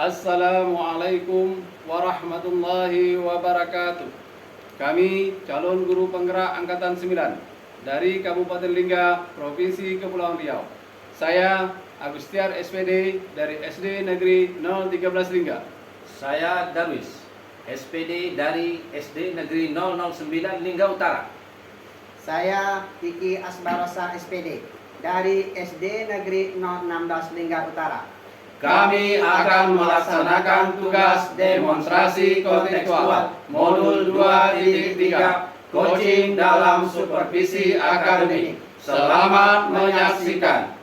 Assalamualaikum warahmatullahi wabarakatuh. Kami calon guru penggerak Angkatan 9 dari Kabupaten Lingga, Provinsi Kepulauan Riau. Saya Agustiar SPD dari SD Negeri 013 Lingga. Saya Darwis, SPD dari SD Negeri 009 Lingga Utara. Saya Kiki Asbarosa SPD dari SD Negeri 016 Lingga Utara. Kami akan melaksanakan tugas demonstrasi kontekstual modul 2.3 coaching dalam supervisi akademik. Selamat menyaksikan.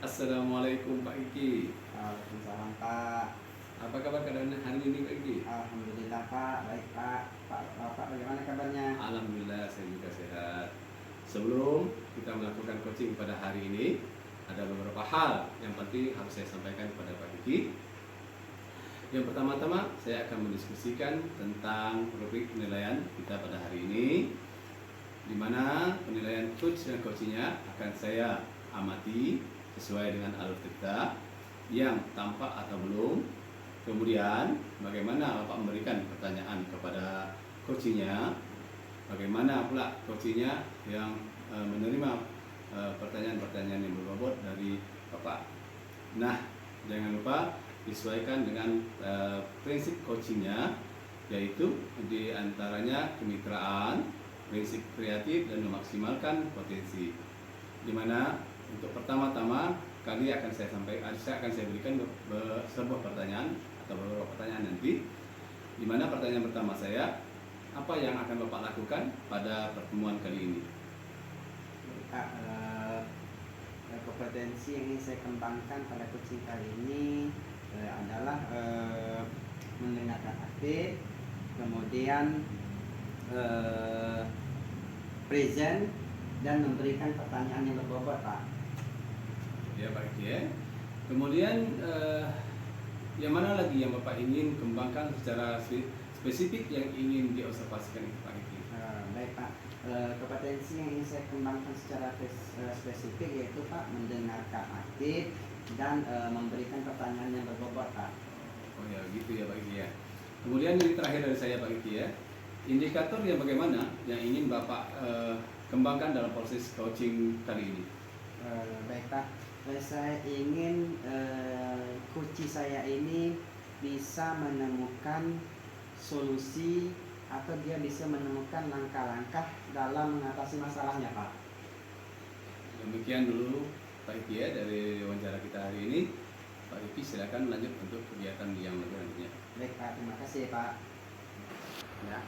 Assalamualaikum Pak Iki. Waalaikumsalam Pak. Apa kabar keadaan hari ini Pak Iki? Alhamdulillah Pak, baik Pak. Bapak bagaimana kabarnya? Alhamdulillah saya juga sehat. Sebelum kita melakukan coaching pada hari ini, ada beberapa hal yang penting harus saya sampaikan kepada Pak Kiki. Yang pertama-tama saya akan mendiskusikan tentang rubrik penilaian kita pada hari ini, di mana penilaian coach dan coachingnya akan saya amati sesuai dengan alur cerita yang tampak atau belum. Kemudian bagaimana Bapak memberikan pertanyaan kepada coachingnya, bagaimana pula coachingnya yang menerima pertanyaan-pertanyaan yang berbobot dari Bapak. Nah, jangan lupa disesuaikan dengan prinsip coachingnya, yaitu diantaranya kemitraan, prinsip kreatif, dan memaksimalkan potensi. Dimana untuk pertama-tama kali saya akan berikan sebuah pertanyaan atau beberapa pertanyaan nanti. Dimana pertanyaan pertama saya, apa yang akan Bapak lakukan pada pertemuan kali ini? Pak, kompetensi yang ingin saya kembangkan pada coaching kali ini adalah mendengarkan aktif, kemudian present, dan memberikan pertanyaan yang berbobot Pak. Ya baik ya. Kemudian yang mana lagi yang Bapak ingin kembangkan secara spesifik yang ingin diobservasikan itu Pak Kiki? Baik Pak, kompetensi yang ingin saya kembangkan secara spesifik yaitu Pak mendengarkan aktif dan memberikan pertanyaan yang berbobot Pak. Oh ya gitu ya Pak Kiki ya. Kemudian ini terakhir dari saya Pak Kiki ya. Indikator yang bagaimana yang ingin Bapak kembangkan dalam proses coaching kali ini? Baik Pak, saya ingin coach saya ini bisa menemukan solusi atau dia bisa menemukan langkah-langkah dalam mengatasi masalahnya Pak. Demikian dulu Pak Iki ya dari wawancara kita hari ini. Pak Iki silakan lanjut untuk kegiatan yang lebih lanjutnya. Baik Pak, terima kasih Pak. Ya.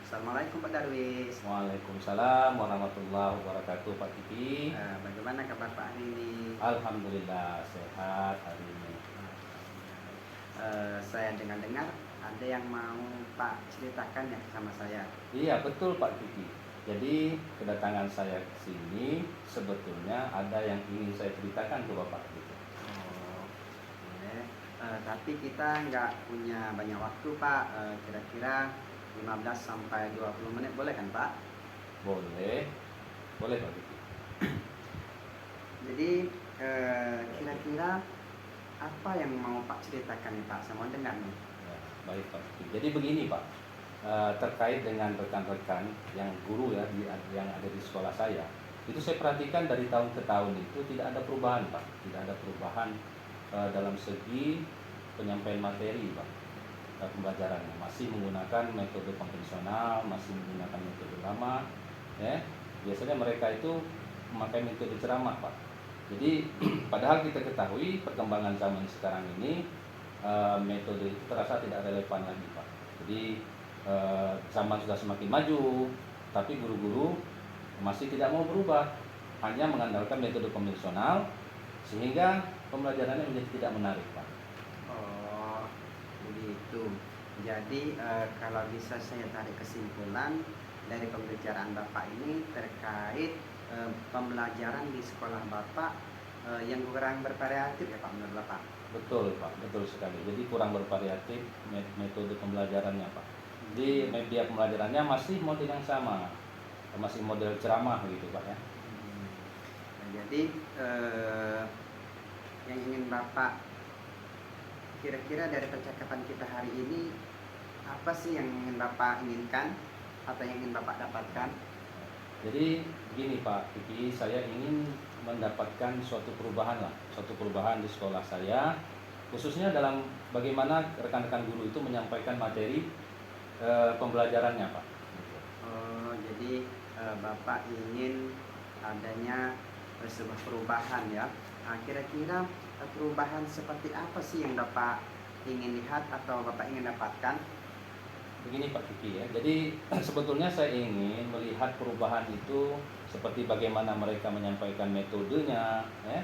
Assalamualaikum Pak Darwis. Waalaikumsalam warahmatullahi wabarakatuh Pak Kiki. Bagaimana kabar Pak hari ini? Alhamdulillah sehat hari ini. Saya dengar ada yang mau Pak ceritakan ya sama saya. Iya betul Pak Kiki. Jadi kedatangan saya ke sini sebetulnya ada yang ingin saya ceritakan ke Bapak gitu. Oh, ya. Tapi kita nggak punya banyak waktu Pak. Kira-kira 15 sampai 20 menit boleh kan Pak? Boleh Pak Kiki. Jadi kira-kira apa yang mau Pak ceritakan nih Pak? Saya mau dengar nih. Ya, baik Pak Kiki. Jadi begini Pak, terkait dengan rekan-rekan yang guru ya yang ada di sekolah saya, itu saya perhatikan dari tahun ke tahun itu tidak ada perubahan Pak, tidak ada perubahan dalam segi penyampaian materi Pak. Pembelajarannya masih menggunakan metode konvensional, masih menggunakan metode lama ya. Biasanya mereka itu memakai metode ceramah Pak. Jadi padahal kita ketahui perkembangan zaman sekarang ini metode itu terasa tidak relevan lagi Pak. Jadi zaman sudah semakin maju, tapi guru-guru masih tidak mau berubah, hanya mengandalkan metode konvensional sehingga pembelajarannya menjadi tidak menarik Pak. Oh, begitu. Jadi kalau bisa saya tarik kesimpulan dari pembicaraan Bapak ini terkait pembelajaran di sekolah Bapak yang kurang bervariatif ya Pak menurut Bapak? Betul Pak, betul sekali. Jadi kurang bervariatif metode pembelajarannya Pak. Jadi media pembelajarannya masih model yang sama, masih model ceramah gitu Pak ya. Nah, jadi yang ingin Bapak kira-kira dari percakapan kita hari ini, apa sih yang ingin Bapak inginkan atau yang ingin Bapak dapatkan? Jadi begini Pak Kiki, saya ingin mendapatkan suatu perubahan di sekolah saya, khususnya dalam bagaimana rekan-rekan guru itu menyampaikan materi pembelajarannya Pak. Oh, jadi Bapak ingin adanya sebuah perubahan ya. Nah, kira-kira perubahan seperti apa sih yang Bapak ingin lihat atau Bapak ingin dapatkan? Begini Pak Kiki ya, jadi sebetulnya saya ingin melihat perubahan itu seperti bagaimana mereka menyampaikan metodenya, ya,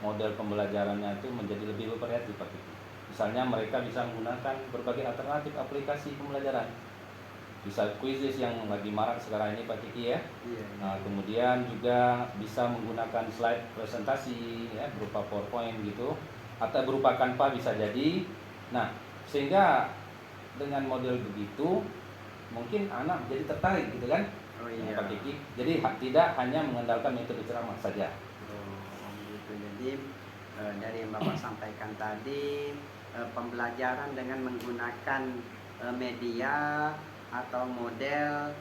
model pembelajarannya itu menjadi lebih bervariatif Pak Kiki. Misalnya mereka bisa menggunakan berbagai alternatif aplikasi pembelajaran. Bisa quizzes yang lagi marak sekarang ini Pak Kiki ya. Iya. Nah, kemudian juga bisa menggunakan slide presentasi ya berupa PowerPoint gitu atau berupa Canva bisa jadi. Nah, sehingga dengan model begitu mungkin anak menjadi tertarik gitu kan. Oh iya. Pak Kiki. Jadi tidak hanya mengandalkan metode ceramah saja. Oh gitu. Jadi dari yang Bapak sampaikan tadi, pembelajaran dengan menggunakan media atau model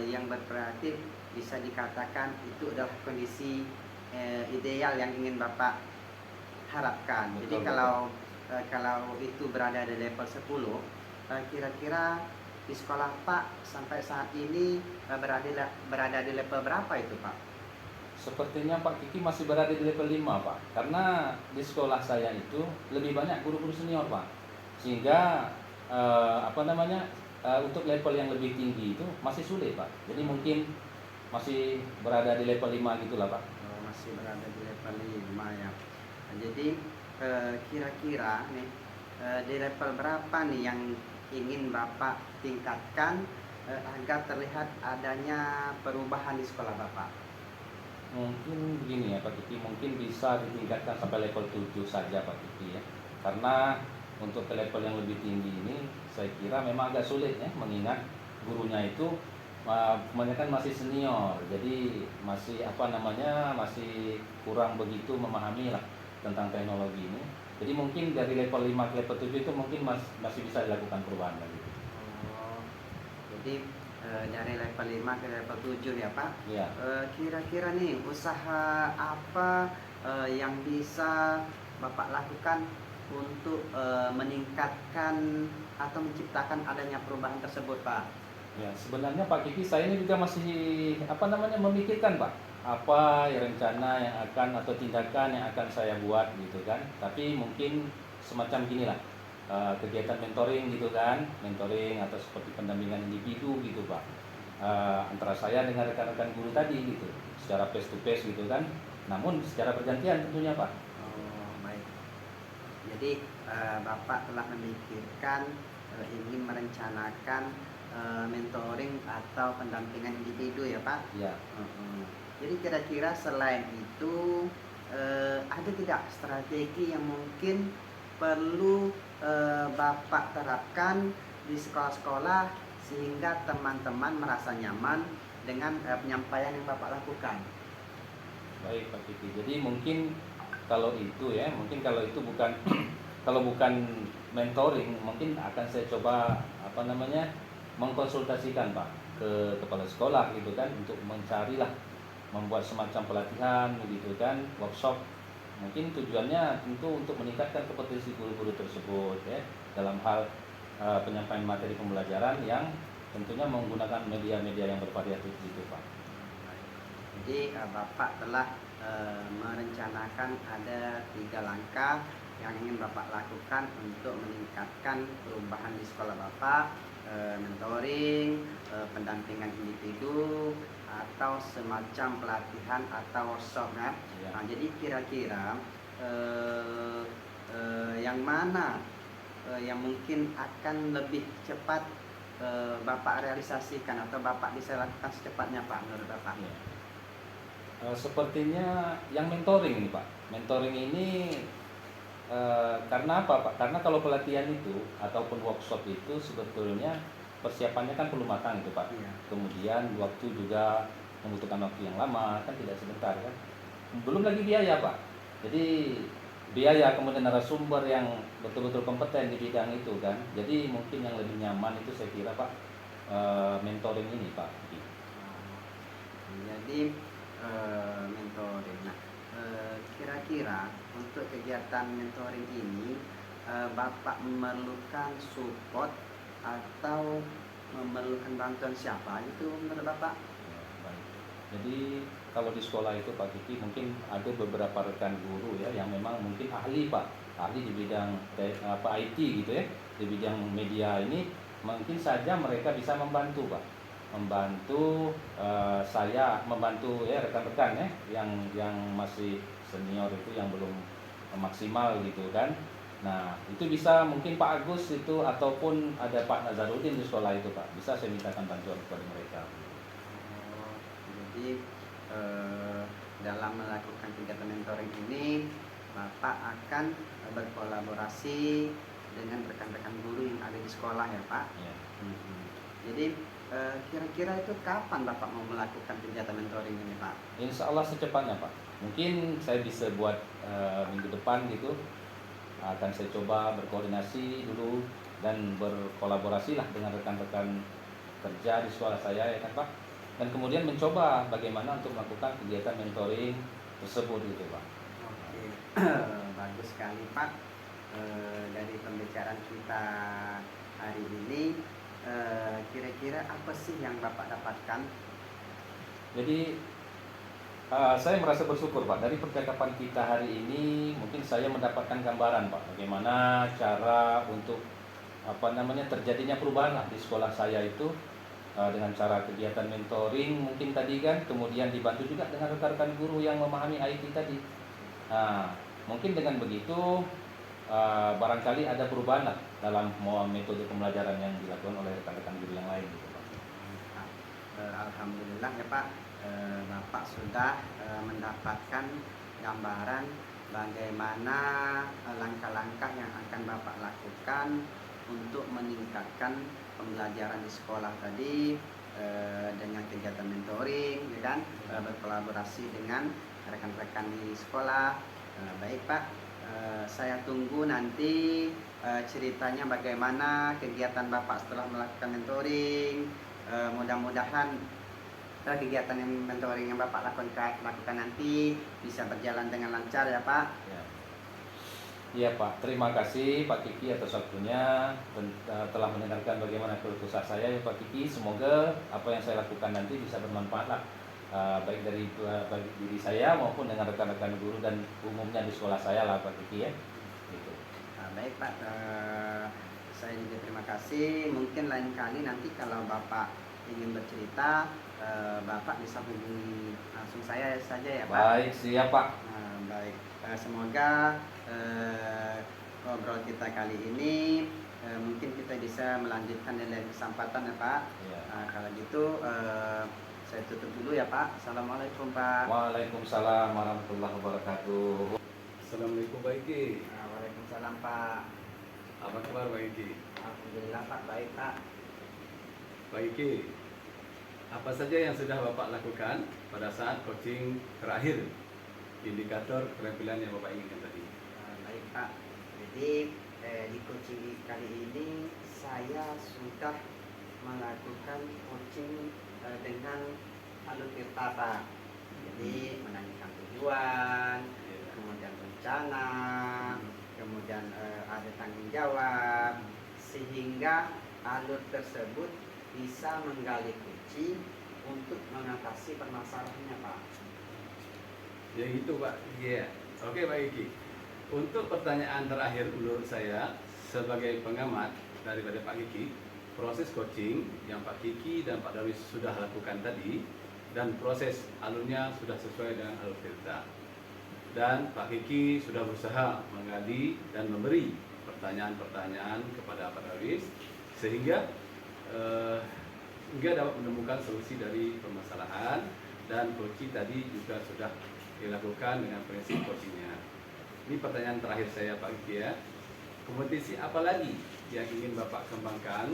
yang bervariatif bisa dikatakan itu adalah kondisi ideal yang ingin Bapak harapkan. Betul, Jadi kalau itu berada di level 10, kira-kira di sekolah Pak sampai saat ini berada di level berapa itu Pak? Sepertinya Pak Kiki masih berada di level 5 Pak. Karena di sekolah saya itu lebih banyak guru-guru senior Pak. Sehingga untuk level yang lebih tinggi itu masih sulit Pak. Jadi mungkin masih berada di level 5 gitulah Pak. Oh, masih berada di level 5 ya. Nah, jadi kira-kira nih di level berapa nih yang ingin Bapak tingkatkan agar terlihat adanya perubahan di sekolah Bapak? Mungkin begini ya Pak Kiki, mungkin bisa ditingkatkan sampai level 7 saja Pak Kiki ya. Karena untuk ke level yang lebih tinggi ini saya kira memang agak sulit ya, mengingat gurunya itu kebanyakan masih senior. Jadi masih masih kurang begitu memahami lah tentang teknologi ini. Jadi mungkin dari level 5 ke level 7 itu mungkin masih bisa dilakukan perubahan lagi. Oh, jadi dari level 5 ke level 7 ya Pak. Iya. Kira-kira nih usaha apa yang bisa Bapak lakukan untuk meningkatkan atau menciptakan adanya perubahan tersebut Pak? Ya, sebenarnya Pak Kiki saya ini juga masih memikirkan Pak, apa ya rencana yang akan atau tindakan yang akan saya buat gitu kan. Tapi mungkin semacam ginilah, kegiatan mentoring gitu kan, mentoring atau seperti pendampingan individu gitu Pak, antara saya dengan rekan-rekan guru tadi gitu, secara face to face gitu kan, namun secara bergantian tentunya Pak. Oh, baik. Jadi Bapak telah memikirkan ingin merencanakan mentoring atau pendampingan individu ya Pak? Iya. Jadi kira-kira selain itu ada tidak strategi yang mungkin perlu Bapak terapkan di sekolah-sekolah sehingga teman-teman merasa nyaman dengan penyampaian yang Bapak lakukan? Baik Pak Kiki. Jadi mungkin kalau itu bukan kalau bukan mentoring, mungkin akan saya coba mengkonsultasikan Pak ke kepala sekolah gitu kan, untuk membuat semacam pelatihan gitu kan, workshop. Mungkin tujuannya tentu untuk meningkatkan kompetensi guru-guru tersebut ya dalam hal penyampaian materi pembelajaran yang tentunya menggunakan media-media yang bervariatif gitu Pak. Jadi Bapak telah merencanakan ada 3 langkah yang ingin Bapak lakukan untuk meningkatkan perubahan di sekolah Bapak, mentoring, pendampingan individu, atau semacam pelatihan atau workshop ya. Nah, jadi kira-kira yang mana yang mungkin akan lebih cepat Bapak realisasikan atau Bapak bisa lakukan secepatnya Pak menurut Bapak? Sepertinya yang mentoring ini Pak. mentoring ini karena apa Pak? Karena kalau pelatihan itu ataupun workshop itu sebetulnya persiapannya kan perlu matang itu Pak. Iya. Kemudian waktu juga membutuhkan waktu yang lama, kan tidak sebentar kan. Belum lagi biaya Pak. Jadi biaya kemudian narasumber yang betul-betul kompeten di bidang itu kan. Jadi mungkin yang lebih nyaman itu saya kira Pak mentoring ini Pak. Jadi mentoring. Nah, kira-kira untuk kegiatan mentoring ini Bapak memerlukan support atau memerlukan bantuan siapa itu menurut Bapak? Ya, baik. Jadi kalau di sekolah itu Pak Kiki mungkin ada beberapa rekan guru ya yang memang mungkin ahli Pak, ahli di bidang IT gitu ya, di bidang media ini mungkin saja mereka bisa membantu Pak, membantu saya, membantu ya rekan-rekan ya yang masih senior itu yang belum maksimal gitu kan. Nah, itu bisa mungkin Pak Agus itu ataupun ada Pak Nazarudin di sekolah itu Pak. Bisa saya mintakan bantuan kepada mereka. Oh, jadi dalam melakukan kegiatan mentoring ini Bapak akan berkolaborasi dengan rekan-rekan guru yang ada di sekolah ya Pak. Ya. Jadi kira-kira itu kapan Bapak mau melakukan kegiatan mentoring ini Pak? Insya Allah secepatnya Pak. Mungkin saya bisa buat minggu depan gitu. Akan saya coba berkoordinasi dulu dan berkolaborasi lah dengan rekan-rekan kerja di sekolah saya ya kan Pak. Dan kemudian mencoba bagaimana untuk melakukan kegiatan mentoring tersebut gitu Pak. Oke, bagus sekali Pak. Dari pembicaraan kita hari ini, kira-kira apa sih yang Bapak dapatkan? Jadi saya merasa bersyukur Pak, dari percakapan kita hari ini mungkin saya mendapatkan gambaran Pak bagaimana cara untuk terjadinya perubahan lah di sekolah saya itu dengan cara kegiatan mentoring mungkin tadi kan, kemudian dibantu juga dengan rekan-rekan guru yang memahami IT tadi. Nah, mungkin dengan begitu barangkali ada perubahan lah dalam metode pembelajaran yang dilakukan oleh rekan-rekan guru yang lain gitu Pak. Alhamdulillah ya Pak, Bapak sudah mendapatkan gambaran bagaimana langkah-langkah yang akan Bapak lakukan untuk meningkatkan pembelajaran di sekolah tadi dengan kegiatan mentoring, ya kan, berkolaborasi dengan rekan-rekan di sekolah. Baik Pak, saya tunggu nanti ceritanya bagaimana kegiatan Bapak setelah melakukan mentoring. Mudah-mudahan kegiatan yang mentoring yang Bapak lakukan nanti bisa berjalan dengan lancar ya Pak. Ya. Iya Pak, terima kasih Pak Kiki atas waktunya telah mendengarkan bagaimana keluh kesah saya ya Pak Kiki. Semoga apa yang saya lakukan nanti bisa bermanfaat lah baik dari bagi diri saya maupun dengan rekan-rekan guru dan umumnya di sekolah saya lah Pak Kiki ya. Gitu. Baik Pak, saya juga terima kasih. Mungkin lain kali nanti kalau Bapak ingin bercerita, Bapak bisa hubungi langsung saya saja ya Pak. Baik, siap Pak. Baik, semoga ngobrol kita kali ini mungkin kita bisa melanjutkan di lain kesempatan ya Pak. Ya. Kalau gitu saya tutup dulu ya Pak. Assalamualaikum Pak. Waalaikumsalam warahmatullahi wabarakatuh. Assalamualaikum Pak Iki. Waalaikumsalam Pak. Apa kabar Pak Iki? Alhamdulillah Pak, baik Pak. Pak Iki, apa saja yang sudah Bapak lakukan pada saat coaching terakhir, indikator keterampilan yang Bapak inginkan tadi? Baik Pak, jadi di coaching kali ini saya sudah melakukan coaching dengan alur tirta Pak. Jadi menanyakan tujuan, kemudian rencana, kemudian ada tanggung jawab, sehingga alur tersebut bisa menggali kunci untuk mengatasi permasalahannya Pak. Ya gitu Pak. Iya. Oke Pak Iki. Untuk pertanyaan terakhir menurut saya sebagai pengamat daripada Pak Kiki, proses coaching yang Pak Kiki dan Pak Darwis sudah lakukan tadi dan proses alurnya sudah sesuai dengan alur tirta. Dan Pak Kiki sudah berusaha menggali dan memberi pertanyaan-pertanyaan kepada Pak Darwis sehingga hingga dapat menemukan solusi dari permasalahan, dan coaching tadi juga sudah dilakukan dengan prinsip coachingnya. Ini pertanyaan terakhir saya Pak Kiki ya. Kompetisi apa lagi yang ingin Bapak kembangkan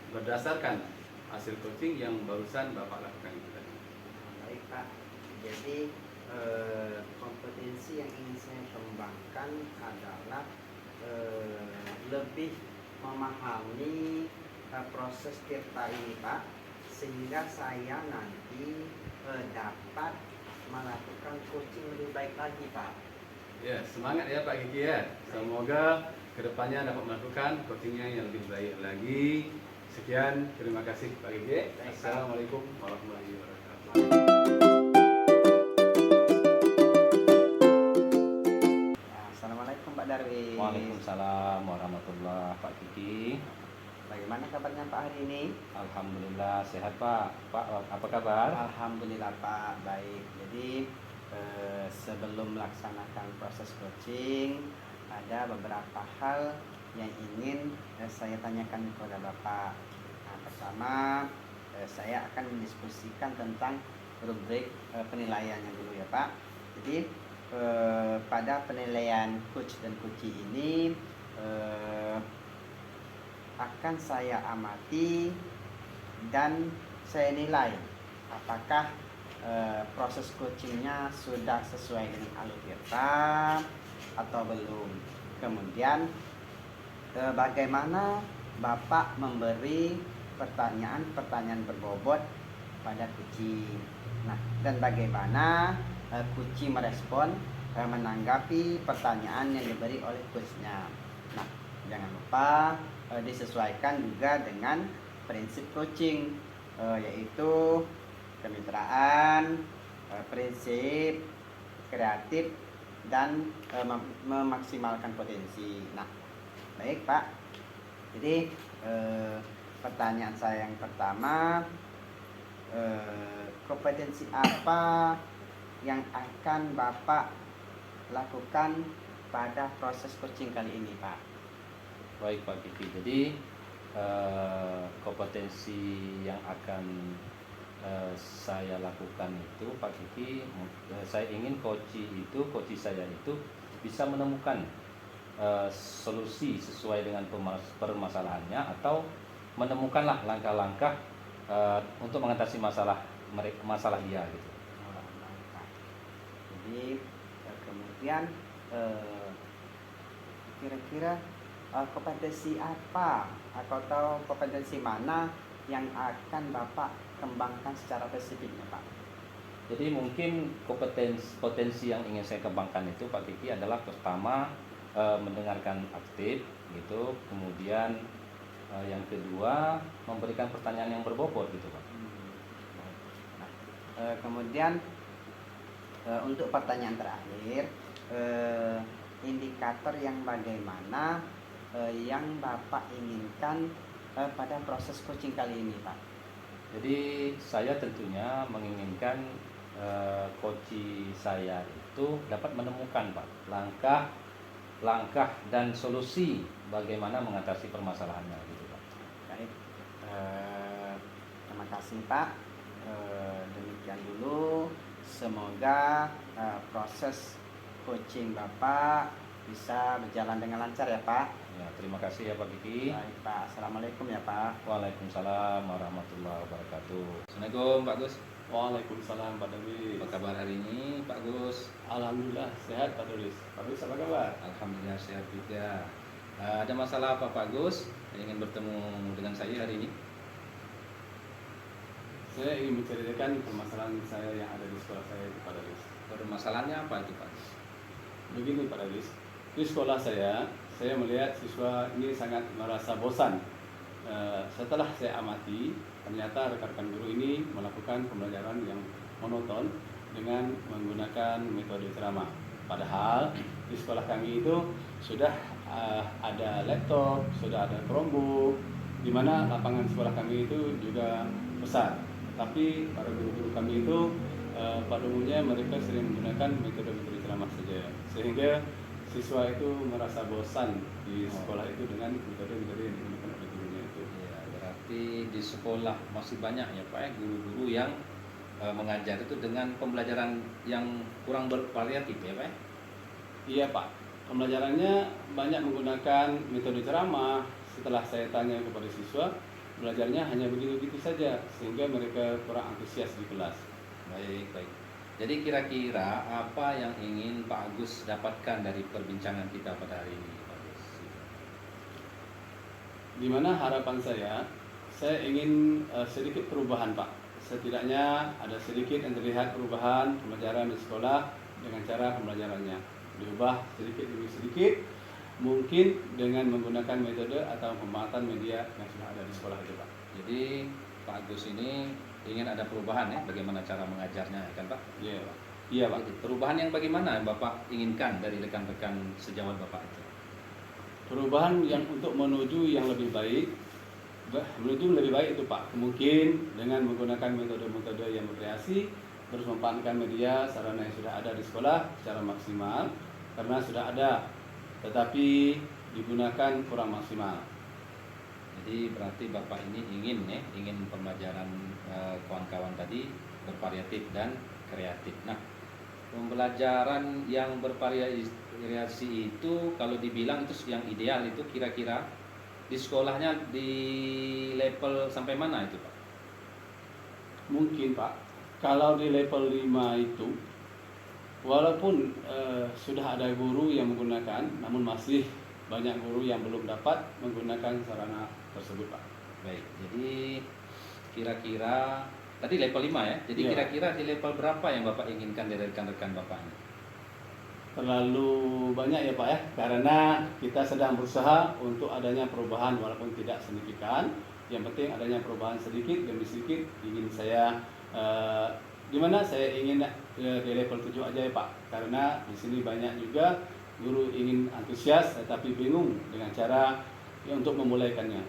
berdasarkan hasil coaching yang barusan Bapak lakukan itu tadi? Baik Pak, jadi kompetensi yang ingin saya kembangkan adalah lebih memahami proses tirta ini Pak, sehingga saya nanti dapat melakukan coaching lebih baik lagi Pak. Ya, semangat ya Pak Kiki ya. Semoga kedepannya dapat melakukan coachingnya yang lebih baik lagi. Sekian, terima kasih Pak Kiki. Assalamualaikum warahmatullahi wabarakatuh. Assalamualaikum Pak Darwis. Waalaikumsalam warahmatullahi Pak Kiki. Bagaimana kabarnya Pak hari ini? Alhamdulillah sehat Pak. Pak apa kabar? Alhamdulillah Pak, baik. Jadi sebelum melaksanakan proses coaching, ada beberapa hal yang ingin saya tanyakan kepada Bapak. Nah, pertama, saya akan mendiskusikan tentang rubrik penilaiannya dulu ya Pak. Jadi pada penilaian coach dan coachee ini akan saya amati dan saya nilai apakah proses coachingnya sudah sesuai dengan alur tirta atau belum. Kemudian bagaimana Bapak memberi pertanyaan-pertanyaan berbobot pada coachee. Nah, dan bagaimana coachee merespon menanggapi pertanyaan yang diberi oleh coachnya. Nah, jangan lupa disesuaikan juga dengan prinsip coaching, yaitu kemitraan, prinsip kreatif, dan memaksimalkan potensi. Nah, baik Pak. Jadi pertanyaan saya yang pertama, kompetensi apa yang akan Bapak lakukan pada proses coaching kali ini Pak? Baik Pak Kiki. Jadi kompetensi yang akan saya lakukan itu Pak Kiki, saya ingin coachee saya itu bisa menemukan solusi sesuai dengan permasalahannya, atau menemukanlah langkah-langkah untuk mengatasi masalah dia gitu. Jadi kemudian kira-kira kompetensi apa atau kompetensi mana yang akan Bapak kembangkan secara spesifiknya Pak? Jadi mungkin potensi yang ingin saya kembangkan itu Pak Kiki adalah pertama mendengarkan aktif gitu, kemudian yang kedua memberikan pertanyaan yang berbobot gitu Pak. Nah, kemudian untuk pertanyaan terakhir, indikator yang bagaimana yang Bapak inginkan pada proses coaching kali ini Pak? Jadi saya tentunya menginginkan coachee saya itu dapat menemukan Pak langkah dan solusi bagaimana mengatasi permasalahannya gitu Pak. Baik, terima kasih Pak. Demikian dulu. Semoga proses coaching Bapak bisa berjalan dengan lancar ya Pak. Ya, terima kasih ya Pak Kiki. Baik Pak, Assalamualaikum ya Pak. Waalaikumsalam warahmatullahi wabarakatuh. Assalamualaikum Pak Gus. Waalaikumsalam Pak Darwis. Apa kabar hari ini Pak Gus? Alhamdulillah sehat Pak Darwis. Pak Darwis apa kabar? Alhamdulillah sehat juga. Ada masalah apa Pak Gus yang ingin bertemu dengan saya hari ini? Saya ingin menceritakan permasalahan saya yang ada di sekolah saya itu Pak Darwis. Permasalahannya apa itu Pak? Begini Pak Darwis, di sekolah saya melihat siswa ini sangat merasa bosan. Setelah saya amati, ternyata rekan-rekan guru ini melakukan pembelajaran yang monoton dengan menggunakan metode ceramah. Padahal di sekolah kami itu sudah ada laptop, sudah ada Chromebook, di mana lapangan sekolah kami itu juga besar. Tapi para guru-guru kami itu pada umumnya mereka sering menggunakan metode-metode ceramah saja, sehingga siswa itu merasa bosan di sekolah itu dengan metode-metode yang digunakan oleh gurunya itu. Ya, berarti di sekolah masih banyak ya Pak ya guru-guru yang mengajar itu dengan pembelajaran yang kurang bervariatif ya Pak? Iya Pak, pembelajarannya banyak menggunakan metode ceramah. Setelah saya tanya kepada siswa, belajarnya hanya begitu-begitu saja sehingga mereka kurang antusias di kelas. Baik, baik. Jadi kira-kira apa yang ingin Pak Agus dapatkan dari perbincangan kita pada hari ini, Pak Agus? Di mana harapan saya ingin sedikit perubahan, Pak. Setidaknya ada sedikit yang terlihat perubahan pembelajaran di sekolah dengan cara pembelajarannya. Diubah sedikit demi sedikit, mungkin dengan menggunakan metode atau pemanfaatan media yang sudah ada di sekolah itu, Pak. Jadi Pak Agus ini ingin ada perubahan ya, bagaimana cara mengajarnya kan Pak? Iya, Pak. Iya, Pak. Jadi, perubahan yang bagaimana yang Bapak inginkan dari rekan-rekan sejawat Bapak itu? Perubahan yang untuk menuju yang lebih baik, itu, Pak. Mungkin dengan menggunakan metode-metode yang bervariasi, terus memanfaatkan media sarana yang sudah ada di sekolah secara maksimal, karena sudah ada, tetapi digunakan kurang maksimal. Jadi berarti Bapak ini ingin pembelajaran kawan-kawan tadi bervariatif dan kreatif. Nah, pembelajaran yang bervariasi itu kalau dibilang itu yang ideal itu kira-kira di sekolahnya di level sampai mana itu, Pak? Mungkin, Pak, kalau di level 5 itu walaupun sudah ada guru yang menggunakan, namun masih banyak guru yang belum dapat menggunakan sarana tersebut, Pak. Baik, jadi kira-kira tadi level 5 ya. Jadi Iya. kira-kira di level berapa yang Bapak inginkan dari rekan-rekan Bapak ini? Terlalu banyak ya, Pak ya, karena kita sedang berusaha untuk adanya perubahan walaupun tidak signifikan. Yang penting adanya perubahan sedikit demi sedikit. Ingin saya gimana saya ingin di level 7 aja ya, Pak, karena di sini banyak juga guru ingin antusias tetapi bingung dengan cara untuk memulaikannya.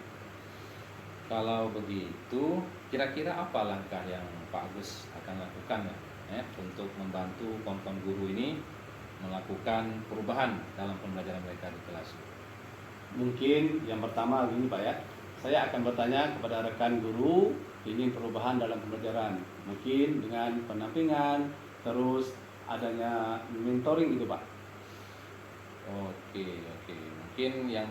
Kalau begitu, kira-kira apa langkah yang Pak Agus akan lakukan ya, untuk membantu kawan-kawan guru ini melakukan perubahan dalam pembelajaran mereka di kelas? Mungkin yang pertama gini, Pak ya, saya akan bertanya kepada rekan guru ingin perubahan dalam pembelajaran, mungkin dengan pendampingan, terus adanya mentoring itu, Pak. Oke. Mungkin yang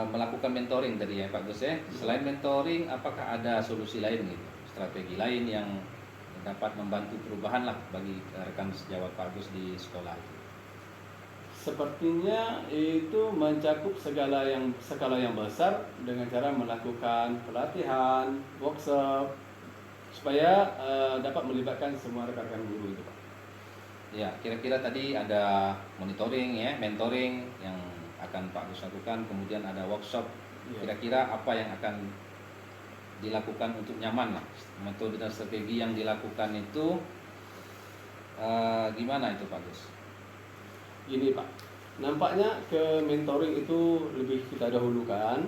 melakukan mentoring tadi ya Pak Gus ya. Selain mentoring, apakah ada solusi lain gitu, strategi lain yang dapat membantu perubahan lah bagi rekan sejawat Pak Gus di sekolah itu? Sepertinya itu mencakup skala yang besar dengan cara melakukan pelatihan, workshop, supaya dapat melibatkan semua rekan-rekan guru itu, Pak. Ya, kira-kira tadi ada monitoring ya, mentoring yang akan Pak Gus lakukan, kemudian ada workshop. Ya. Kira-kira apa yang akan dilakukan untuk nyaman lah, metode dan strategi yang dilakukan itu gimana itu Pak Gus? Ini, Pak, nampaknya ke mentoring itu lebih kita dahulukan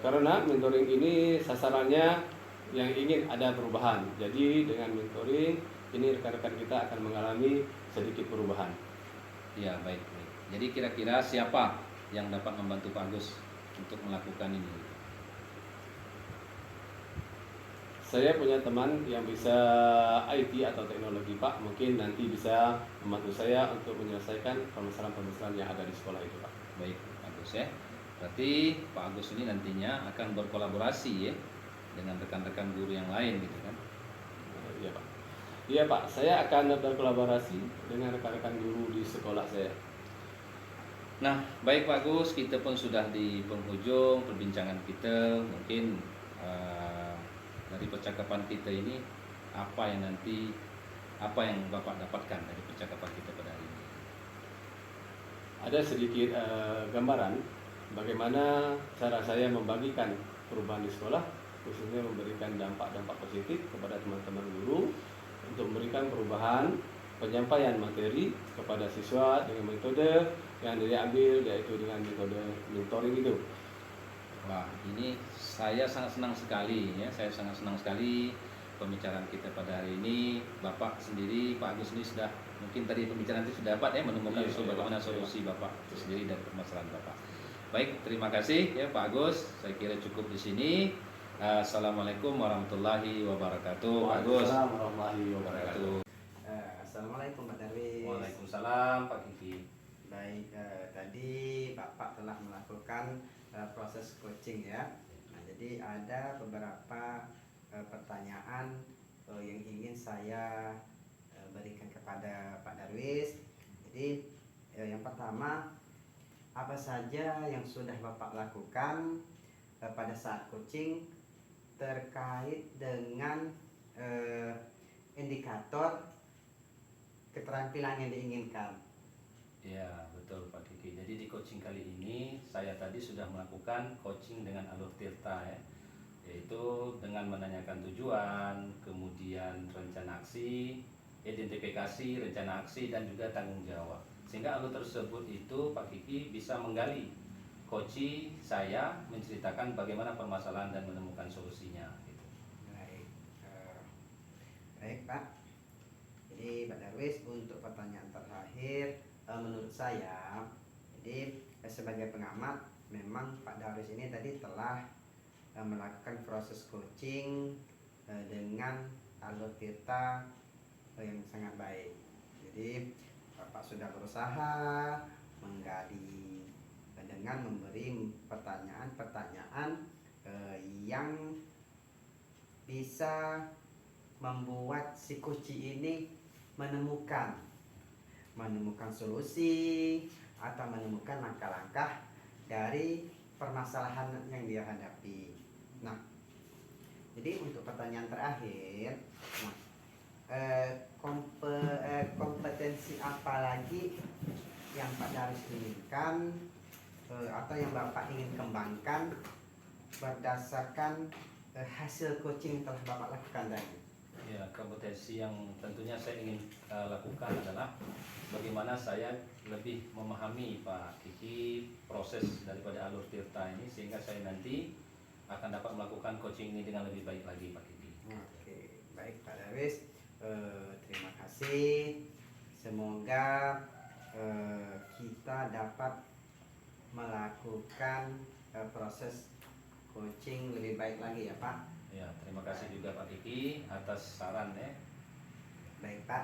karena mentoring ini sasarannya yang ingin ada perubahan. Jadi dengan mentoring ini rekan-rekan kita akan mengalami sedikit perubahan. Ya, baik. Jadi kira-kira siapa yang dapat membantu Pak Gus untuk melakukan ini? Saya punya teman yang bisa IT atau teknologi, Pak. Mungkin nanti bisa membantu saya untuk menyelesaikan permasalahan-permasalahan yang ada di sekolah itu, Pak. Baik, Pak Gus ya. Berarti Pak Agus ini nantinya akan berkolaborasi ya dengan rekan-rekan guru yang lain gitu kan? Iya, Pak. Iya, Pak. Saya akan berkolaborasi dengan rekan-rekan guru di sekolah saya. Nah, baik Pak Gus, kita pun sudah di penghujung perbincangan kita. Mungkin dari percakapan kita ini apa yang Bapak dapatkan dari percakapan kita pada hari ini? Ada sedikit gambaran bagaimana cara saya membagikan perubahan di sekolah, khususnya memberikan dampak-dampak positif kepada teman-teman guru untuk memberikan perubahan penyampaian materi kepada siswa dengan metode yang diambil, yaitu dengan metode mentoring itu. Wah, ini saya sangat senang sekali ya. Saya sangat senang sekali pembicaraan kita pada hari ini. Bapak sendiri, Pak Agus ini sudah mungkin tadi pembicaraan itu sudah dapat ya menemukan bagaimana solusi Bapak sendiri dari permasalahan Bapak. Baik, terima kasih ya Pak Agus. Saya kira cukup di sini. Assalamualaikum warahmatullahi wabarakatuh. Pak Agus. Waalaikumsalam warahmatullahi wabarakatuh. Assalamualaikum Pak Darwis. Waalaikumsalam Pak Kiki. Baik, tadi Bapak telah melakukan proses coaching ya. Nah, jadi ada beberapa pertanyaan yang ingin saya berikan kepada Pak Darwis. Jadi yang pertama, apa saja yang sudah Bapak lakukan pada saat coaching terkait dengan indikator keterampilan yang diinginkan? Ya, betul Pak Kiki. Jadi di coaching kali ini saya tadi sudah melakukan coaching dengan alur tirta ya, yaitu dengan menanyakan tujuan, kemudian rencana aksi, identifikasi, rencana aksi, dan juga tanggung jawab. Sehingga alur tersebut itu Pak Kiki bisa menggali coaching saya menceritakan bagaimana permasalahan dan menemukan solusinya. Gitu. Baik, baik Pak. Jadi Pak Darwis, untuk pertanyaan terakhir, menurut saya, jadi sebagai pengamat, memang Pak Darwis ini tadi telah melakukan proses coaching dengan alur tirta yang sangat baik. Jadi Bapak sudah berusaha menggali dengan memberi pertanyaan-pertanyaan yang bisa membuat si coaching ini menemukan solusi atau menemukan langkah-langkah dari permasalahan yang dia hadapi. Nah, jadi untuk pertanyaan terakhir, kompetensi apa lagi yang Pak Darwis inginkan atau yang Bapak ingin kembangkan berdasarkan hasil coaching yang telah Bapak lakukan tadi? Ya, kompetensi yang tentunya saya ingin lakukan adalah bagaimana saya lebih memahami Pak Kiki proses daripada alur tirta ini, sehingga saya nanti akan dapat melakukan coaching ini dengan lebih baik lagi Pak Kiki. Oke, baik Pak Darwis, terima kasih. Semoga kita dapat melakukan proses coaching lebih baik lagi ya Pak. Ya, terima kasih juga Pak Kiki atas saran ya. Baik Pak,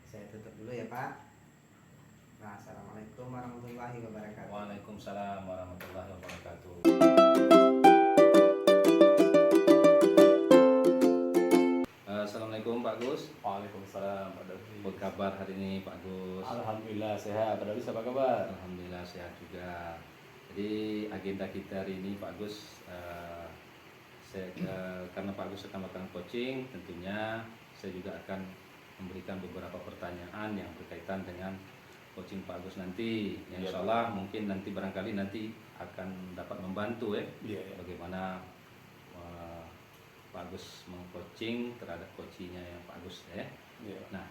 saya tutup dulu ya Pak. Nah, Assalamualaikum warahmatullahi wabarakatuh. Waalaikumsalam warahmatullahi wabarakatuh. Assalamualaikum Pak Gus. Waalaikumsalam Pak Darwis. Apa kabar hari ini Pak Gus? Alhamdulillah sehat. Pak Darwis apa kabar? Alhamdulillah sehat juga. Jadi agenda kita hari ini Pak Gus, karena Pak Gus akan melakukan coaching, tentunya saya juga akan memberikan beberapa pertanyaan yang berkaitan dengan coaching Pak Gus nanti. Yang insya Allah mungkin nanti barangkali nanti akan dapat membantu ya, bagaimana Pak Gus meng-coaching terhadap coachingnya yang Pak Gus ya. Nah,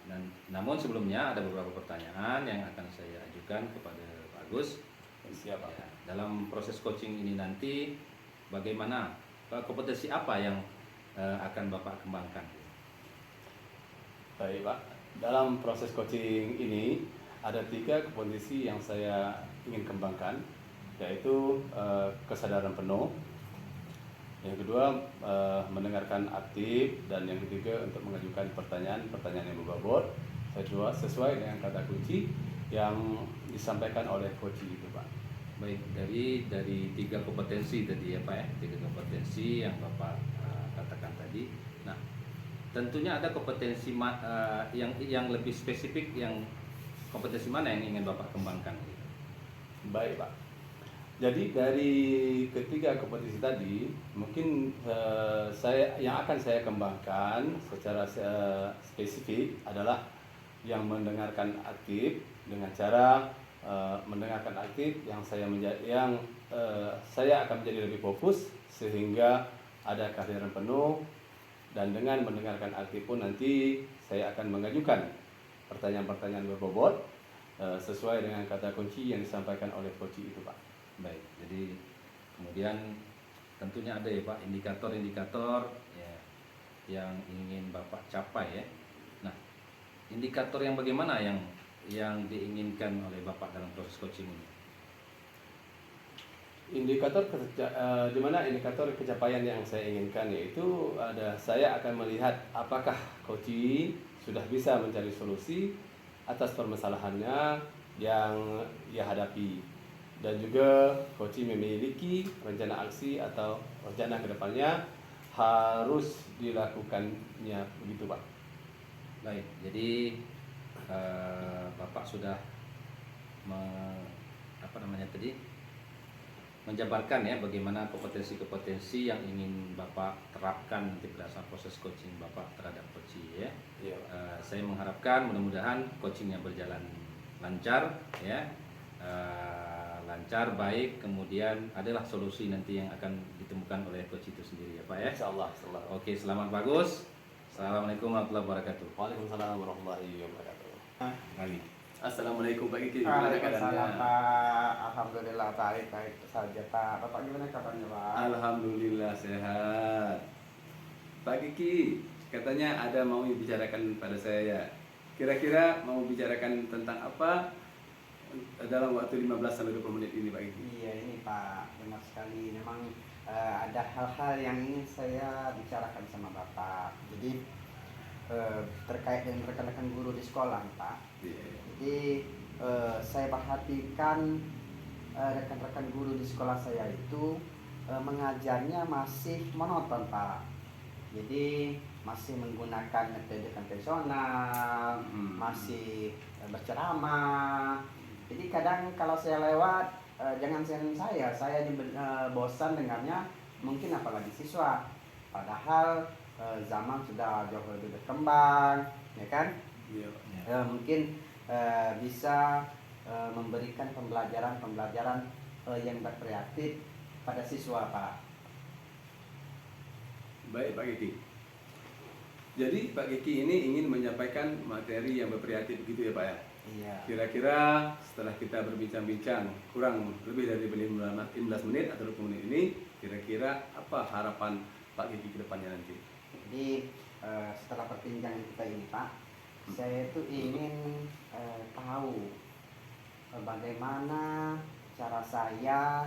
namun sebelumnya ada beberapa pertanyaan yang akan saya ajukan kepada Pak Gus. Siap Pak. Ya, dalam proses coaching ini nanti bagaimana, kompetensi apa yang akan Bapak kembangkan? Baik Pak, dalam proses coaching ini ada 3 kompetensi yang saya ingin kembangkan, yaitu kesadaran penuh, yang kedua mendengarkan aktif, dan yang ketiga untuk mengajukan pertanyaan yang berbobot sesuai dengan kata kunci yang disampaikan oleh coach itu Pak. Baik, dari 3 kompetensi tadi ya Pak ya, 3 kompetensi yang Bapak katakan tadi. Nah, tentunya ada kompetensi yang lebih spesifik, yang kompetensi mana yang ingin Bapak kembangkan? Baik Pak. Jadi dari ketiga kompetensi tadi, mungkin yang akan saya kembangkan secara spesifik adalah yang mendengarkan aktif, dengan cara mendengarkan aktif yang saya akan menjadi lebih fokus sehingga ada kehadiran penuh, dan dengan mendengarkan aktif pun nanti saya akan mengajukan pertanyaan-pertanyaan berbobot sesuai dengan kata kunci yang disampaikan oleh coach itu Pak. Baik, jadi kemudian tentunya ada ya Pak indikator-indikator ya, yang ingin Bapak capai ya. Nah, indikator yang bagaimana yang diinginkan oleh Bapak dalam proses coaching ini? Di mana indikator capaian yang saya inginkan, yaitu saya akan melihat apakah coaching sudah bisa mencari solusi atas permasalahannya yang ia hadapi, dan juga coaching memiliki rencana aksi atau rencana kedepannya harus dilakukannya, begitu Pak. Baik, jadi Bapak sudah menjabarkan ya bagaimana kompetensi-kompetensi yang ingin Bapak terapkan nanti pada saat proses coaching Bapak terhadap coaching ya. Iya. Saya mengharapkan mudah-mudahan coachingnya berjalan lancar ya, lancar, baik, kemudian adalah solusi nanti yang akan ditemukan oleh coach itu sendiri ya Pak ya. Insyaallah. Oke, selamat bagus. Assalamualaikum warahmatullahi wabarakatuh. Waalaikumsalam warahmatullahi wabarakatuh. Ali. Assalamualaikum Pak Kiki, gimana Waalaikumsalam keadaannya? Pak. Alhamdulillah baik saja Pak. Bapak gimana kabarnya Pak? Alhamdulillah sehat. Pak Kiki, katanya ada mau bicarakan pada saya. Kira-kira mau bicarakan tentang apa dalam waktu 15 sampai 20 menit ini Pak Kiki? Iya ini Pak, benar sekali. Memang ada hal-hal yang ingin saya bicarakan sama Bapak. Jadi terkait dengan rekan-rekan guru di sekolah Pak. Iya. Jadi saya perhatikan rekan-rekan guru di sekolah saya itu mengajarnya masih monoton Pak. Jadi masih menggunakan metode konvensional, masih berceramah. Jadi kadang kalau saya lewat, jangan saya bosan dengannya, mungkin apalagi siswa. Padahal zaman sudah jauh lebih berkembang, ya kan? Iya. Mungkin bisa memberikan pembelajaran yang berkreatif pada siswa Pak. Baik Pak Kiki. Jadi Pak Kiki ini ingin menyampaikan materi yang berkreatif begitu ya Pak ya? Iya. Kira-kira setelah kita berbincang-bincang kurang lebih dari 15 menit atau 20 menit ini, kira-kira apa harapan Pak Kiki ke depannya nanti? Jadi setelah perbincangan kita ini Pak, saya itu ingin tahu bagaimana cara saya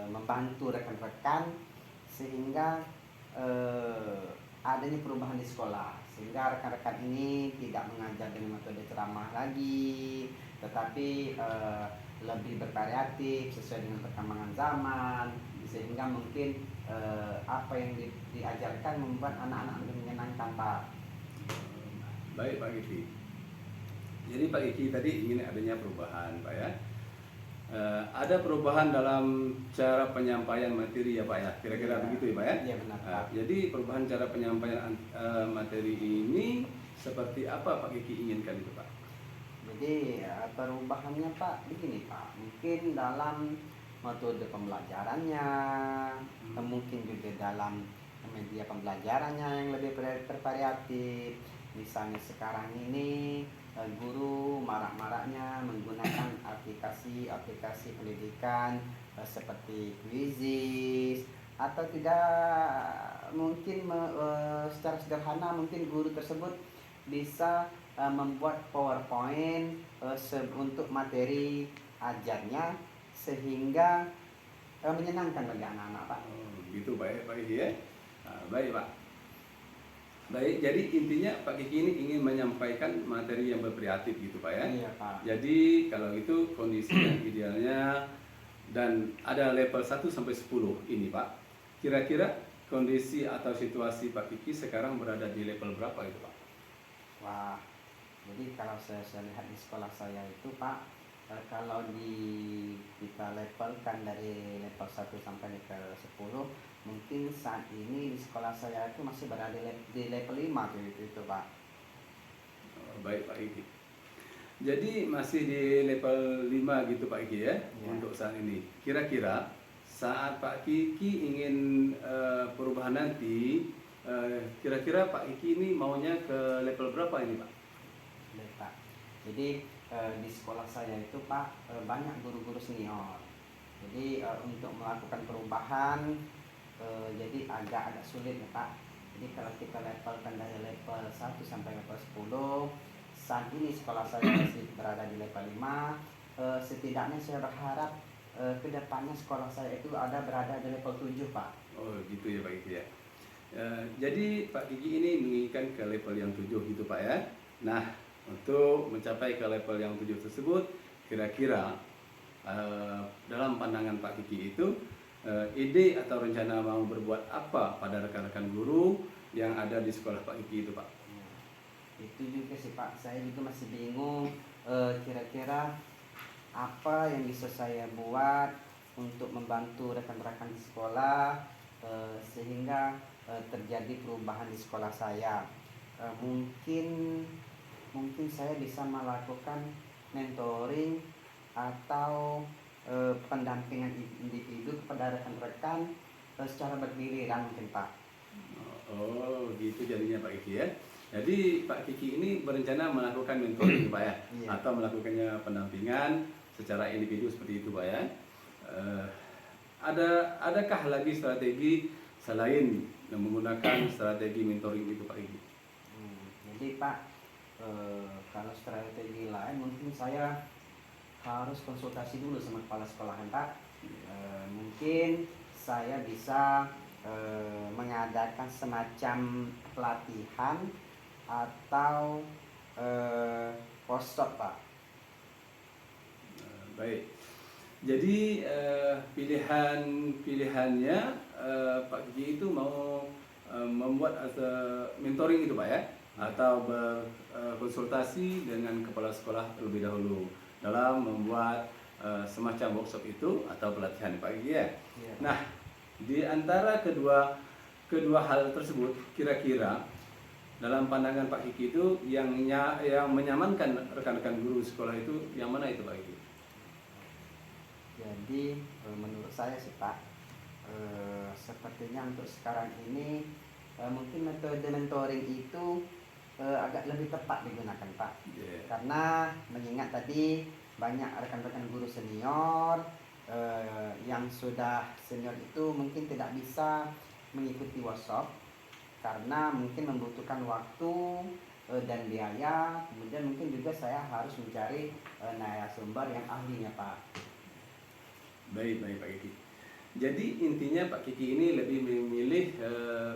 membantu rekan-rekan sehingga adanya perubahan di sekolah, sehingga rekan-rekan ini tidak mengajar dengan metode ceramah lagi, tetapi lebih bervariatif sesuai dengan perkembangan zaman, sehingga mungkin apa yang diajarkan membuat anak-anak lebih menyenangkan Pak. Baik Pak Kiki. Jadi Pak Kiki tadi ingin adanya perubahan Pak ya. Ada perubahan dalam cara penyampaian materi ya Pak ya. Kira-kira Iya. begitu ya Pak ya. Iya benar Pak. Jadi perubahan cara penyampaian materi ini seperti apa Pak Kiki inginkan itu Pak? Jadi perubahannya Pak begini Pak, mungkin dalam metode pembelajarannya, mungkin juga dalam media pembelajarannya yang lebih bervariatif. Misalnya sekarang ini guru marak-maraknya menggunakan aplikasi pendidikan seperti Quizizz, atau tidak mungkin secara sederhana mungkin guru tersebut bisa membuat PowerPoint untuk materi ajarnya sehingga menyenangkan bagi anak-anak Pak. Gitu baik Pak Kiki ya. Baik Pak. Baik, jadi intinya Pak Kiki ini ingin menyampaikan materi yang berkreatif gitu Pak ya. Iya Pak. Jadi kalau itu kondisi yang idealnya dan ada level 1 sampai 10 ini Pak. Kira-kira kondisi atau situasi Pak Kiki sekarang berada di level berapa itu Pak? Wah, jadi kalau saya lihat di sekolah saya itu Pak, kalau kita levelkan dari level 1 sampai level 10, mungkin saat ini di sekolah saya itu masih berada di level 5 gitu Pak. Baik Pak Kiki. Jadi masih di level 5 gitu Pak Kiki ya, untuk saat ini. Kira-kira saat Pak Kiki ingin perubahan nanti, kira-kira Pak Kiki ini maunya ke level berapa ini Pak? Baik Pak. Jadi di sekolah saya itu Pak banyak guru-guru senior. Jadi untuk melakukan perubahan jadi agak sulit ya Pak. Jadi kalau kita levelkan dari level 1 sampai level 10, saat ini sekolah saya masih berada di level 5. Setidaknya saya berharap ke depannya sekolah saya itu berada di level 7 Pak. Oh gitu ya Pak Kiki ya. Jadi Pak Kiki ini menginginkan ke level yang 7 gitu Pak ya. Nah, untuk mencapai ke level yang 7 tersebut, kira-kira dalam pandangan Pak Kiki itu ide atau rencana mau berbuat apa pada rekan-rekan guru yang ada di sekolah Pak Kiki itu Pak? Itu juga sih Pak, saya juga masih bingung kira-kira apa yang bisa saya buat untuk membantu rekan-rekan di sekolah sehingga terjadi perubahan di sekolah saya. Mungkin saya bisa melakukan mentoring atau pendampingan individu kepada rekan-rekan secara bergiliran mungkin Pak. Oh gitu jadinya Pak Kiki ya. Jadi Pak Kiki ini berencana melakukan mentoring Pak ya, Iya. atau melakukannya pendampingan secara individu seperti itu Pak ya. Adakah lagi strategi selain menggunakan strategi mentoring itu Pak Kiki? Jadi Pak, kalau strategi lain mungkin saya harus konsultasi dulu sama kepala sekolahan Pak. Mungkin saya bisa mengadakan semacam pelatihan atau workshop Pak. Baik. Jadi pilihannya Pak Kiki itu mau membuat mentoring itu Pak ya, atau berkonsultasi dengan kepala sekolah terlebih dahulu dalam membuat semacam workshop itu atau pelatihan Pak Kiki ya. Iya. Nah, di antara kedua hal tersebut, kira-kira dalam pandangan Pak Kiki itu yang menyamankan rekan-rekan guru sekolah itu yang mana itu Pak Kiki? Jadi menurut saya sih Pak, sepertinya untuk sekarang ini mungkin metode mentoring itu agak lebih tepat digunakan Pak. Yeah. Karena mengingat tadi banyak rekan-rekan guru senior yang sudah senior itu mungkin tidak bisa mengikuti workshop karena mungkin membutuhkan waktu dan biaya. Kemudian mungkin juga saya harus mencari narasumber yang ahlinya Pak. Baik Pak Kiki. Jadi intinya Pak Kiki ini lebih memilih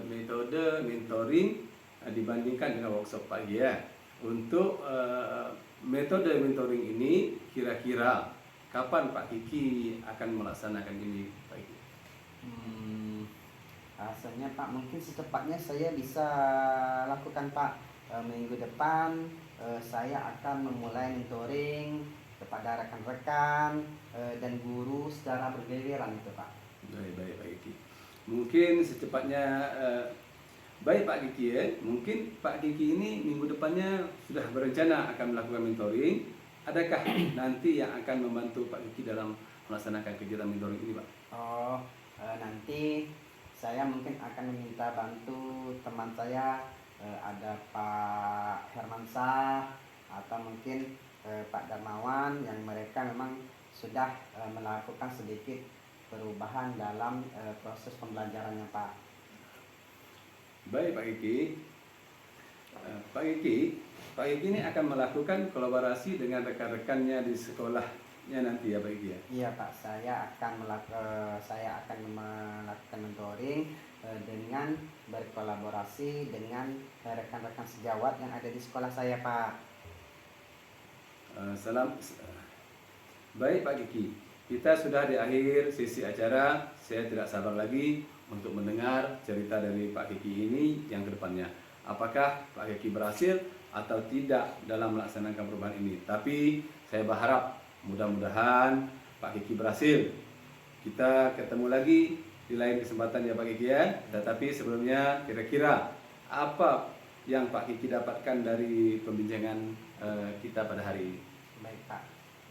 metode mentoring dibandingkan dengan workshop Pak Kiki ya. Untuk metode mentoring ini kira-kira kapan Pak Kiki akan melaksanakan ini Pak Kiki? Rasanya Pak mungkin secepatnya saya bisa lakukan Pak. Minggu depan saya akan memulai mentoring kepada rekan-rekan dan guru secara bergiliran itu Pak. Baik Pak Kiki. Mungkin secepatnya baik Pak Kiki ya. Mungkin Pak Kiki ini minggu depannya sudah berencana akan melakukan mentoring. Adakah nanti yang akan membantu Pak Kiki dalam melaksanakan kegiatan mentoring ini Pak? Nanti saya mungkin akan meminta bantu teman saya, ada Pak Hermansyah atau mungkin Pak Darmawan yang mereka memang sudah melakukan sedikit perubahan dalam proses pembelajarannya Pak. Baik Pak Kiki. Pak Kiki ini akan melakukan kolaborasi dengan rekan-rekannya di sekolahnya nanti ya Pak Kiki ya? Iya Pak, saya akan melakukan mentoring dengan berkolaborasi dengan rekan-rekan sejawat yang ada di sekolah saya Pak. Baik Pak Kiki, kita sudah di akhir sesi acara. Saya tidak sabar lagi untuk mendengar cerita dari Pak Kiki ini yang kedepannya. Apakah Pak Kiki berhasil atau tidak dalam melaksanakan perubahan ini? Tapi saya berharap mudah-mudahan Pak Kiki berhasil. Kita ketemu lagi di lain kesempatan ya Pak Kiki ya. Tetapi sebelumnya kira-kira apa yang Pak Kiki dapatkan dari pembincangan kita pada hari ini? Baik Pak,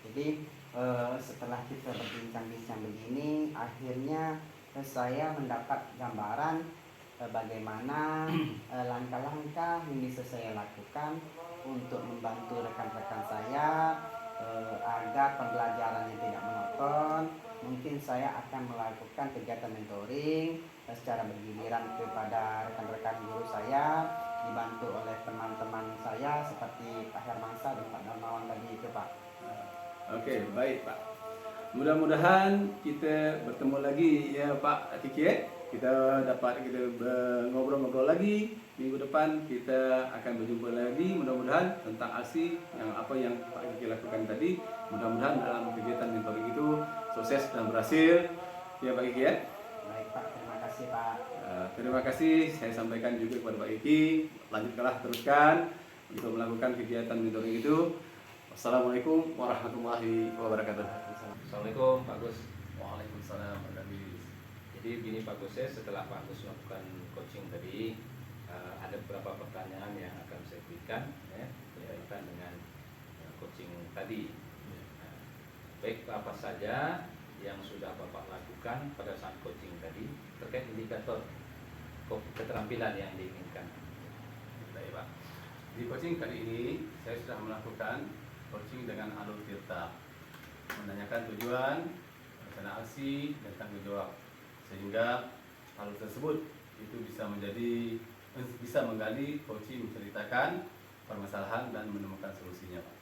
jadi setelah kita berbincang-bincang begini, akhirnya saya mendapat gambaran bagaimana langkah-langkah yang bisa saya lakukan untuk membantu rekan-rekan saya agar pembelajarannya tidak monoton. Mungkin saya akan melakukan kegiatan mentoring secara bergiliran kepada rekan-rekan guru saya, dibantu oleh teman-teman saya seperti Pak Hermansyah dan Pak Darmawan tadi itu Pak. Oke, baik Pak. Mudah-mudahan kita bertemu lagi ya Pak Kiki. kita dapat ngobrol-ngobrol lagi. Minggu depan kita akan berjumpa lagi, mudah-mudahan tentang aksi yang apa yang Pak Kiki lakukan tadi. Mudah-mudahan dalam kegiatan mentoring itu sukses dan berhasil. Ya Pak Kiki ya. Baik Pak, terima kasih Pak. Terima kasih saya sampaikan juga kepada Pak Kiki. Lanjutkanlah, teruskan untuk melakukan kegiatan mentoring itu. Wassalamualaikum warahmatullahi wabarakatuh. Assalamualaikum Pak Gus. Waalaikumsalam warahmatullahi wabarakatuh. Jadi gini Pak Gus ya, setelah Pak Gus melakukan coaching tadi, ada beberapa pertanyaan yang akan saya berikan ya, berkaitan dengan coaching tadi. Nah, baik apa saja yang sudah Bapak lakukan pada saat coaching tadi terkait indikator keterampilan yang diinginkan. Baik Pak. Di coaching kali ini saya sudah melakukan coaching dengan alur tirta, menanyakan tujuan, rencana aksi, dan tanggung jawab, sehingga alur tersebut itu bisa menggali coaching, menceritakan permasalahan dan menemukan solusinya Pak.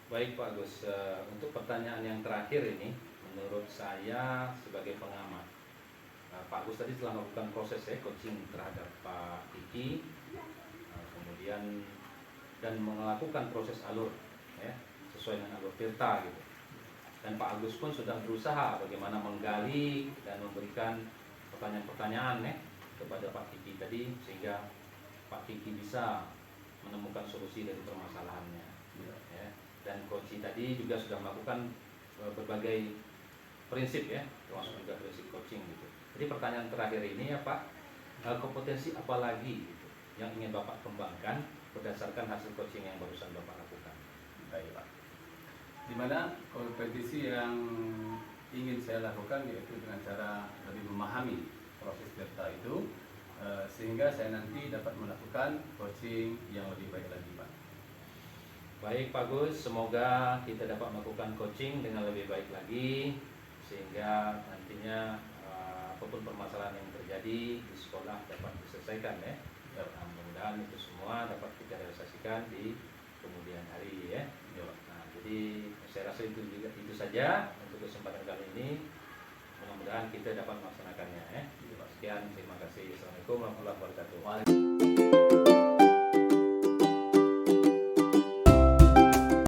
Baik Pak Gus, untuk pertanyaan yang terakhir ini, menurut saya sebagai pengamat, Pak Gus tadi telah melakukan proses coaching terhadap Pak Kiki, kemudian dan melakukan proses alur sesuai dengan alur tirta gitu. Dan Pak Agus pun sudah berusaha bagaimana menggali dan memberikan pertanyaan-pertanyaan kepada Pak Kiki tadi, sehingga Pak Kiki bisa menemukan solusi dari permasalahannya. Ya. Dan coaching tadi juga sudah melakukan berbagai prinsip termasuk juga prinsip coaching gitu. Jadi pertanyaan terakhir ini ya Pak, kompetensi apa lagi gitu, yang ingin Bapak kembangkan berdasarkan hasil coaching yang barusan Bapak lakukan? Baik Pak. Di mana kompetisi yang ingin saya lakukan yaitu dengan cara lebih memahami proses tirta itu, sehingga saya nanti dapat melakukan coaching yang lebih baik lagi Pak. Baik Pak Gus, semoga kita dapat melakukan coaching dengan lebih baik lagi, sehingga nantinya apapun permasalahan yang terjadi di sekolah dapat diselesaikan ya. Nah, mudah-mudahan itu semua dapat kita realisasikan di kemudian hari ya. Nah, jadi saya rasa itu saja untuk kesempatan kali ini. Mudah-mudahan kita dapat melaksanakannya ya. Sekian, terima kasih. Assalamualaikum warahmatullahi wabarakatuh.